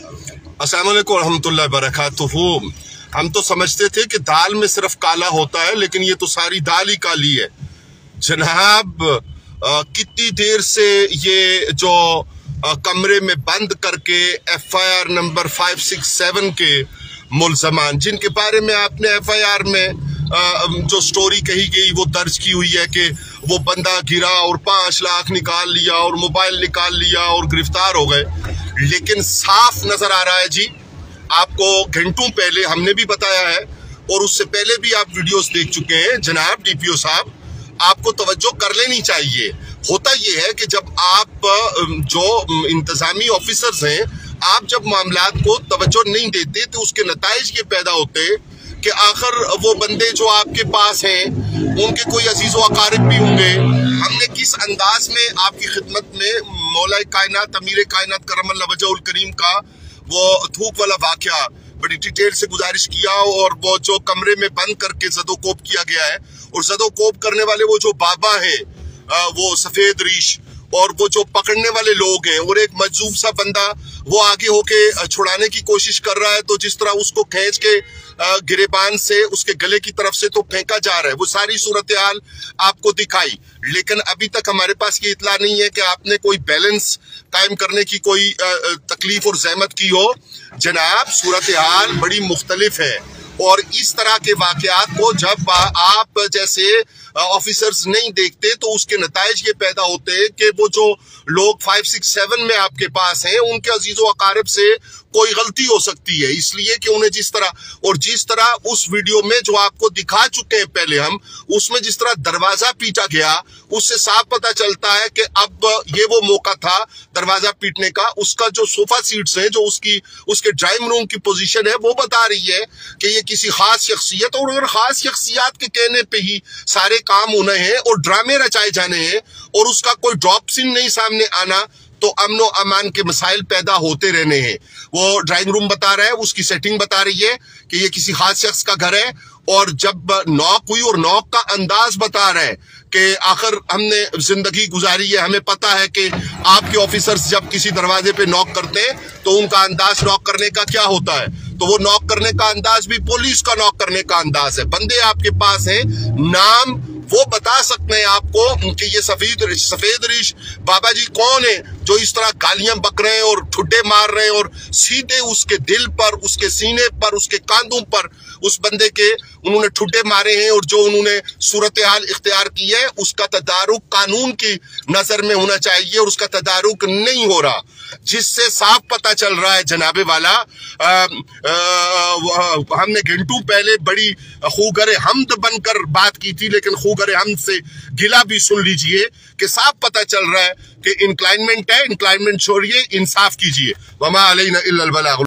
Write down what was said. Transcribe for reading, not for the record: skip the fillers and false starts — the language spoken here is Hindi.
अस्सलाम वालेकुम रहमतुल्लाहि बरकातुहू। हम तो समझते थे कि दाल में सिर्फ काला होता है, लेकिन ये तो सारी दाल ही काली है जनाब। कितनी देर से ये जो कमरे में बंद करके FIR नंबर 567 के मुल्ज़मान, जिनके बारे में आपने FIR में जो स्टोरी कही गई वो दर्ज की हुई है कि वो बंदा गिरा और 5 लाख निकाल लिया और मोबाइल निकाल लिया और गिरफ्तार हो गए, लेकिन साफ नजर आ रहा है जी। आपको घंटों पहले हमने भी बताया है और उससे पहले भी आप वीडियोस देख चुके हैं जनाब DPO साहब, आपको तवज्जो कर लेनी चाहिए। होता यह है कि जब आप जो इंतजामी ऑफिसर्स हैं, आप जब मामलात को तवज्जो नहीं देते तो उसके नताइज ये पैदा होते कि आखिर वो बंदे जो आपके पास हैं उनके कोई अजीज व अकारिब भी होंगे। हमने किस अंदाज में आपकी खिदमत में मौला कायनात अमीर कायनात करमल्लाहु वजहुल करीम का वो थूक वाला वाकया बड़ी डिटेल से गुजारिश किया, और वो जो कमरे में बंद करके जदोकोप किया गया है, और जदोकोप करने वाले वो जो बाबा हैं वो सफेद रीश, और वो जो पकड़ने वाले लोग हैं, और एक मजजूब सा बंदा वो आगे होके छुड़ाने की कोशिश कर रहा है, तो जिस तरह उसको खींच के गिरेबान से उसके गले की तरफ से तो फेंका जा रहा है, वो सारी सूरत हाल आपको दिखाई। लेकिन अभी तक हमारे पास ये इतला नहीं है कि आपने कोई बैलेंस कायम करने की कोई तकलीफ और जहमत की हो। जनाब, सूरत हाल बड़ी मुख्तलिफ है, और इस तरह के वाकयात को जब आप जैसे ऑफिसर्स नहीं देखते तो उसके नताइज ये पैदा होते हैं कि वो जो लोग 567 में आपके पास हैं उनके अजीजों अकारिब से कोई गलती हो सकती है, इसलिए कि उन्हें जिस तरह उस वीडियो में जो आपको दिखा चुके हैं पहले हम, उसमें जिस तरह दरवाजा पीटा गया, उससे साफ पता चलता है कि अब ये वो मौका था दरवाजा पीटने का। उसका जो सोफा सीट्स हैं, जो उसके ड्राइंग रूम की पोजीशन है, वो बता रही है कि ये किसी खास शख्सियत और खास शख्सियत के कहने पे ही सारे काम होने हैं और ड्रामे रचाए जाने हैं, और उसका कोई ड्रॉप सीन नहीं सामने आना, तो अमन व अमान के मसाइल पैदा होते रहने हैं। वो ड्राइंग रूम बता रहा है, उसकी सेटिंग बता रही है कि ये किसी खास शख्स का घर है, और जब नॉक हुई और नॉक का अंदाज बता रहा है कि आखिर हमने जिंदगी गुजारी है, हमें पता है कि आपके ऑफिसर्स जब किसी दरवाजे पे नॉक करते हैं तो उनका अंदाज नॉक करने का क्या होता है, तो वो नॉक करने का अंदाज भी पुलिस का नॉक करने का अंदाज है। बंदे आपके पास हैं, नाम वो बता सकते हैं आपको कि ये सफेद रीश बाबा जी कौन है जो इस तरह गालियां बक रहे हैं और ठुड्डे मार रहे हैं, और सीधे उसके दिल पर, उसके सीने पर, उसके कांधों पर उस बंदे के उन्होंने ठुड्डे मारे हैं, और जो उन्होंने सूरत हाल इख्तियार की है उसका तदारुक कानून की नजर में होना चाहिए, और उसका तदारुक नहीं हो रहा, जिससे साफ पता चल रहा है जनाबे वाला। हमने घंटों पहले बड़ी खूगरे हमद बनकर बात की थी, लेकिन खूगरे हमद से गिला भी सुन लीजिए कि साफ पता चल रहा है कि इंक्लाइनमेंट है, इंक्लाइनमेंट छोड़िए, इंसाफ कीजिए। वमा अलैना इल्लल बलाग।